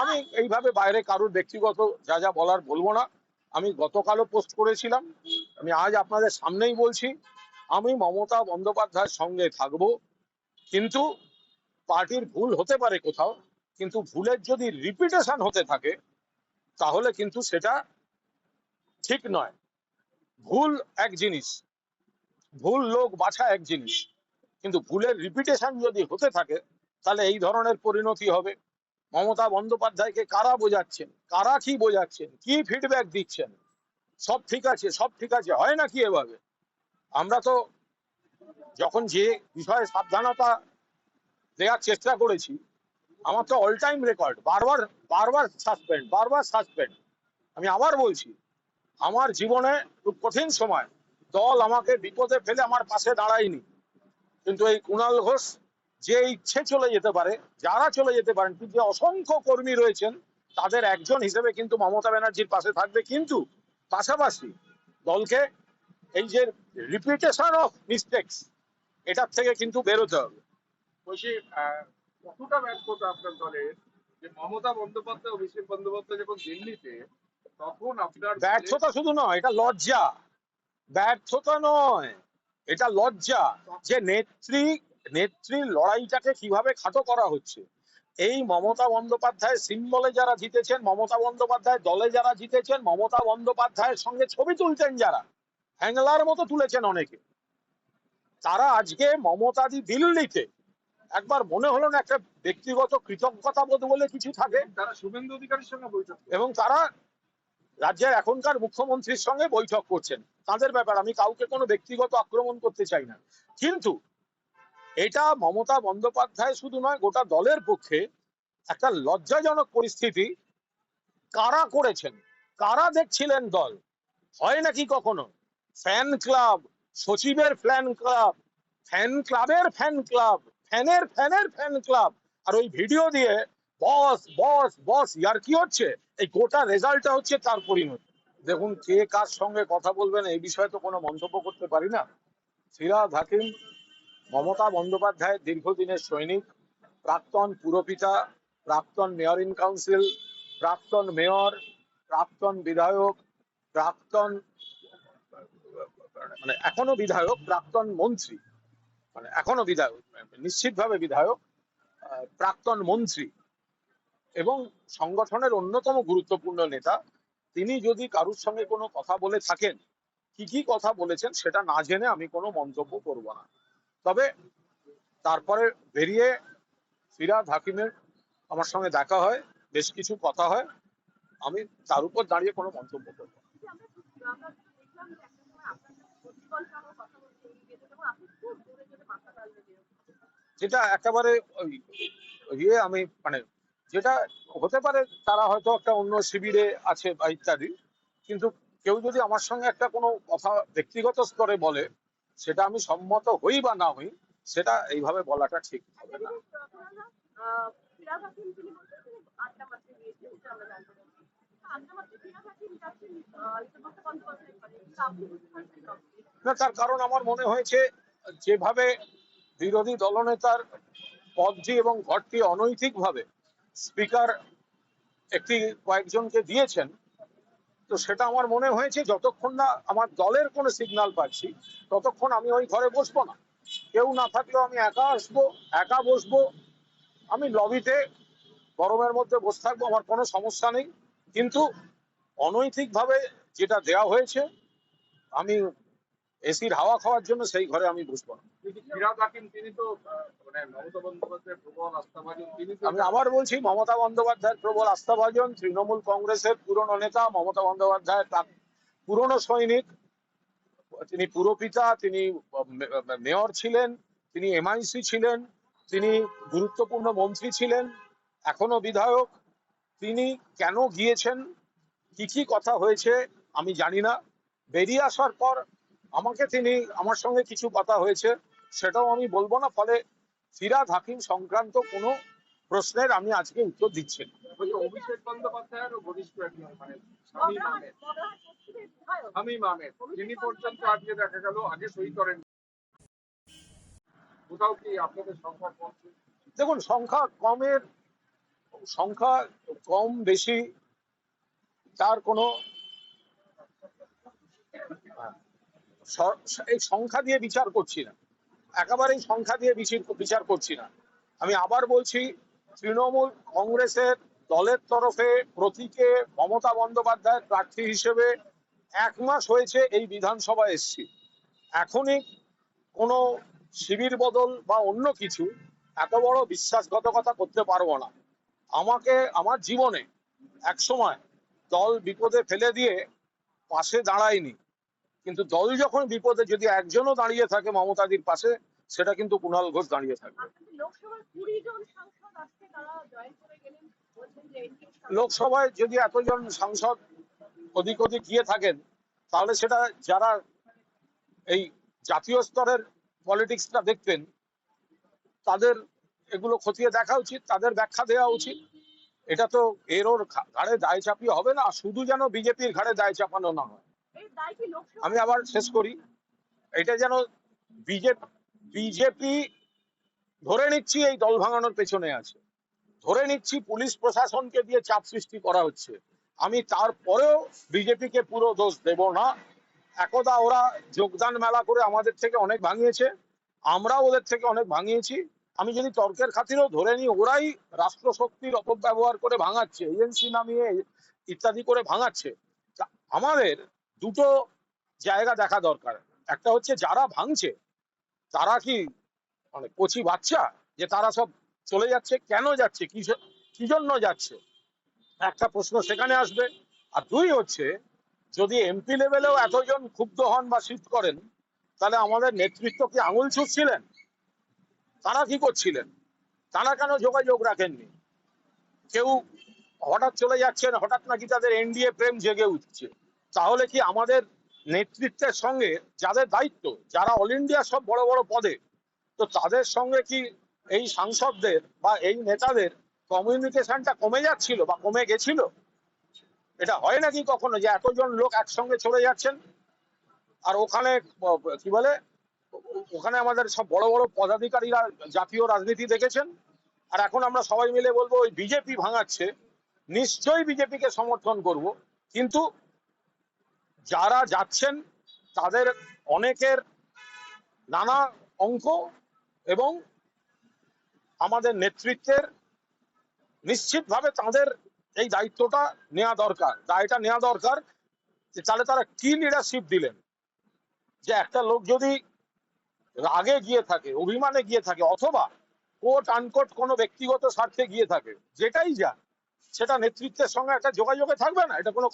আমি এইভাবে বাইরে কারোর ব্যক্তিগত যা যা বলার বলবো না। আমি গতকালও পোস্ট করেছিলাম, আমি আজ আপনাদের সামনেই বলছি, আমি মমতা বন্দ্যোপাধ্যায়ের সঙ্গে থাকবো। কিন্তু পার্টির ভুল হতে পারে কোথাও, কিন্তু ভুলের যদি রিপিটেশন হতে থাকে তাহলে কিন্তু সেটা ঠিক নয়। ভুল এক জিনিস, ভুল লোক বাছা এক জিনিস, কিন্তু ভুলের রিপিটেশন যদি হতে থাকে তাহলে এই ধরনের পরিণতি হবে। মমতা বন্দ্যোপাধ্যায়কে কারা বোঝাচ্ছেন, কারা কি বোঝাচ্ছেন, কি ফিডব্যাক দিচ্ছেন, সব ঠিক আছে সব ঠিক আছে হয় নাকি এভাবে? আমরা তো যখন যে বিষয়ে সাবধানতা দেওয়ার চেষ্টা করেছি, আমার তো অল টাইম রেকর্ড, বারবার বারবার সাসপেন্ড, বারবার সাসপেন্ড। আমি আবার বলছি, আমার জীবনে খুব কঠিন সময় দল আমাকে বিপদে ফেলে আমার পাশে দাঁড়ায়নি, কিন্তু এই কুণাল ঘোষ যে ইচ্ছে চলে যেতে পারে, যারা চলে যেতে পারেন, কিন্তু যে অসংখ্য কর্মী রয়েছেন তাদের একজন হিসেবে কিন্তু মমতা ব্যানার্জির পাশে থাকবে। কিন্তু পাশাপাশি দলকে এই যে রিপিটেশন অফ মিস্টেক্স, এটার থেকে কিন্তু বেরোতে হবে। বলছি কতটা ব্যর্থতা আপনার দলের যে মমতা বন্দ্যোপাধ্যায় অভিষেক বন্দ্যোপাধ্যায় যখন দিল্লিতে, তখন আপনার দলের ব্যর্থতা শুধু নয়, এটা লজ্জা। ব্যর্থতা নয়, এটা লজ্জা যে নেত্রীর লড়াইটাকে কিভাবে খাটো করা হচ্ছে। এই মমতা বন্দ্যোপাধ্যায় সিম্বলে যারা জিতেছেন, মমতা বন্দ্যোপাধ্যায় দলে যারা জিতেছেন, মমতা বন্দ্যোপাধ্যায়ের সঙ্গে ছবি তুলতেন যারা, হ্যাংলার মতো তুলেছেন অনেকে, তারা আজকে মমতাদি দিল্লিতে, একবার মনে হলো না একটা ব্যক্তিগত কৃতজ্ঞতা বোধ বলে কিছু থাকে? তারা শুভেন্দু অধিকারীর সঙ্গে বৈঠক করেন। এবং তারা রাজ্যের এখনকার মুখ্যমন্ত্রীর সঙ্গে বৈঠক করছেন, তাদের ব্যাপার, আমি কাউকে কোনো ব্যক্তিগত আক্রমণ করতে চাই না। কিন্তু এটা মমতা বন্দ্যোপাধ্যায় শুধু নয়, গোটা দলের পক্ষে একটা লজ্জাজনক পরিস্থিতি। কারা করেছেন, কারা দেখছিলেন দল? হয় নাকি কখনো ফ্যান ক্লাব, সচিবের ফ্যান ক্লাব, ফ্যান ক্লাবের ফ্যান ক্লাব, ফ্যানের ফ্যানের ফ্যান ক্লাব, আর ওই ভিডিও দিয়ে বস বস বস ইয়ার কি হচ্ছে, এই গোটা রেজাল্টটা হচ্ছে তার পরিণতি। দেখুন, কে কার সঙ্গে কথা বলবেন এই বিষয়ে তো কোনো মন্তব্য করতে পারি না। ফিরহাদ হাকিম মমতা বন্দ্যোপাধ্যায়ের দীর্ঘদিনের সৈনিক, প্রাক্তন পুরপিতা, প্রাক্তন মেয়র ইন কাউন্সিল, প্রাক্তন মেয়র, প্রাক্তন বিধায়ক, প্রাক্তন মানে এখনো বিধায়ক, প্রাক্তন মন্ত্রী, মানে এখনো বিধায়ক, নিশ্চিতভাবে বিধায়ক, প্রাক্তন মন্ত্রী এবং সংগঠনের অন্যতম গুরুত্বপূর্ণ নেতা। তিনি যদি কারুর সঙ্গে কোনো কথা বলে থাকেন, কি কি কথা বলেছেন সেটা না জেনে আমি কোনো মন্তব্য করব না। তবে তারপরে বেরিয়ে ফিরহাদ হাকিমের আমার সঙ্গে দেখা হয়, বেশ কিছু কথা হয়, আমি তার উপর দাঁড়িয়ে কোনো মন্তব্য করবো না। যেটা একেবারে আমি মানে যেটা হতে পারে, তারা হয়তো একটা অন্য শিবিরে আছে বা ইত্যাদি, কিন্তু কেউ যদি আমার সঙ্গে একটা কোনো কথা ব্যক্তিগত স্তরে বলে, সেটা আমি সম্মত হই বা না হই, সেটা এইভাবে বলাটা ঠিক হবে না। না, তার কারণ আমার মনে হয়েছে যেভাবে বিরোধী দলনেতার পদটি এবং ঘরটি অনৈতিকভাবে স্পিকার একটি কয়েকজনকে দিয়েছেন, তো সেটা আমার মনে হয়েছে যতক্ষণ না আমার দলের কোনো সিগন্যাল পাচ্ছি ততক্ষণ আমি ওই ঘরে বসবো না। কেউ না থাকলেও আমি একা আসবো, একা বসবো, আমি লবিতে গরমের মধ্যে বসে থাকবো, আমার কোনো সমস্যা নেই। কিন্তু অনৈতিকভাবে যেটা দেয়া হয়েছে, আমি এসির হাওয়া খাওয়ার জন্য সেই ঘরে আমি বসবো না। কিন্তু ফিরহাদ হাকিম তিনি তো মানে মমতা বন্দ্যোপাধ্যায়ের প্রবল আস্থাভাজন, তিনি তো আমি আবার বলছি, মমতা বন্দ্যোপাধ্যায়ের প্রবল আস্থাভাজন, তৃণমূল কংগ্রেসের পুরনো নেতা, মমতা বন্দ্যোপাধ্যায়ের পুরনো সৈনিক, তিনি পুরপিতা, তিনি মেয়র ছিলেন, তিনি এমআইসি ছিলেন, তিনি গুরুত্বপূর্ণ মন্ত্রী ছিলেন, এখনো বিধায়ক। তিনি কেন গিয়েছেন, কি কি কথা হয়েছে আমি জানি না। বেরিয়ে আসার পর আমার সঙ্গে কিছু কথা হয়েছে, সেটাও আমি বলবো না। ফলে ফিরহাদ হাকিম সংক্রান্ত কোনো প্রশ্নের আমি আজকে উত্তর দিচ্ছি না। অভিষেক বন্দ্যোপাধ্যায়েরও ঘনিষ্ঠ একজন, মানে শামীম আহমেদ, তিনি পর্যন্ত আজকে দেখা গেল আগে সই করেন। কোথাও কি আপনাদের সংখ্যা কমছে? দেখুন, সংখ্যা কমের সংখ্যা কম বেশি তার কোনো এই সংখ্যা দিয়ে বিচার করছি না, একেবারেই সংখ্যা দিয়ে বিচার করছি না। আমি আবার বলছি, তৃণমূল কংগ্রেসের দলের তরফে প্রতীকে মমতা বন্দ্যোপাধ্যায়ের প্রার্থী হিসেবে 1 মাস হয়েছে এই বিধানসভায় এসছি। এখনই কোনো শিবির বদল বা অন্য কিছু এত বড় বিশ্বাসঘাতকতা করতে পারবো না। আমাকে আমার জীবনে একসময় দল বিপদে ফেলে দিয়ে পাশে দাঁড়ায়নি, কিন্তু দল যখন বিপদে যদি একজনও দাঁড়িয়ে থাকে মমতাদির পাশে, সেটা কিন্তু কুণাল ঘোষ দাঁড়িয়ে থাকবে। লোকসভায় যদি এতজন সাংসদ ওদিক ওদিক গিয়ে থাকেন, তাহলে সেটা যারা এই জাতীয় স্তরের পলিটিক্সটা দেখতেন তাদের এগুলো খতিয়ে দেখা উচিত, তাদের ব্যাখ্যা দেওয়া উচিত। এটা তো এর ওর ঘাড়ে দায় চাপিয়ে হবে না, শুধু যেন বিজেপির ঘাড়ে দায় চাপানো না হয়। আমি আবার শেষ করি, এটা যেন বিজেপি ধরে নিচ্ছি এই দল ভাঙানোর পেছনে আছে, ধরে নিচ্ছি পুলিশ প্রশাসনকে দিয়ে চাপ সৃষ্টি করা হচ্ছে, আমি তারপরেও বিজেপিকে পুরো দোষ দেব না। একদা ওরা যোগদান মেলা করে আমাদের থেকে অনেক ভাঙিয়েছে, আমরাও ওদের থেকে অনেক ভাঙিয়েছি। আমি যদি তর্কের খাতিরেও ধরে নিই ওরাই রাষ্ট্রশক্তির অপব্যবহার করে ভাঙাচ্ছে, এজেন্সি নামিয়ে ইত্যাদি করে ভাঙাচ্ছে। আমাদের দুটো জায়গা দেখা দরকার। একটা হচ্ছে যারা ভাঙছে তারা কি মানে কচি বাচ্চা যে তারা সব চলে যাচ্ছে, কেন যাচ্ছে, কি জন্য যাচ্ছে, একটা প্রশ্ন সেখানে আসবে। আর 2 হচ্ছে, যদি এমপি লেভেলেও এতজন ক্ষুব্ধ হন বা শিফট করেন, তাহলে আমাদের নেতৃত্ব কি আঙুল ছুঁচ্ছিলেন? তারা কি করছিলেন? তারা কেন যোগাযোগ রাখেননি? কেউ হঠাৎ চলে যাচ্ছেন, হঠাৎ নাকি তাদের এনডিএ প্রেম জেগে উঠছে, তাহলে কি আমাদের নেতৃত্বের সঙ্গে যাদের দায়িত্ব, যারা অল ইন্ডিয়া সব বড় বড় পদে, তো তাদের সঙ্গে কি এই সাংসদদের বা এই নেতাদের কমিউনিকেশনটা কমে যাচ্ছিল বা কমে গেছিল? এটা হয় নাকি কখনো যে এতজন লোক একসঙ্গে চলে যাচ্ছেন আর ওখানে কি বলে, ওখানে আমাদের সব বড় বড় পদাধিকারীরা জাতীয় রাজনীতি দেখেছেন, আর এখন আমরা সবাই মিলে বলবো ওই বিজেপি ভাঙাচ্ছে, নিশ্চয়ই বিজেপিকে সমর্থন করব। কিন্তু যারা যাচ্ছেন তাদের অনেকের নানা অঙ্ক এবং আমাদের নেতৃত্বের নিশ্চিতভাবে তাদের এই দায়িত্বটা নেওয়া দরকার, দায়টা নেওয়া দরকার। তাহলে তারা কি লিডারশিপ দিলেন? যে একটা লোক যদি রাগে গিয়ে থাকে, অভিমানে গিয়ে থাকে, অথবা কোট আনকোট কোনো ব্যক্তিগত স্বার্থে গিয়ে থাকে, যেটাই যা, সেটা নেতৃত্বের সঙ্গে একটা যোগাযোগে থাকবে না, এটা কোনো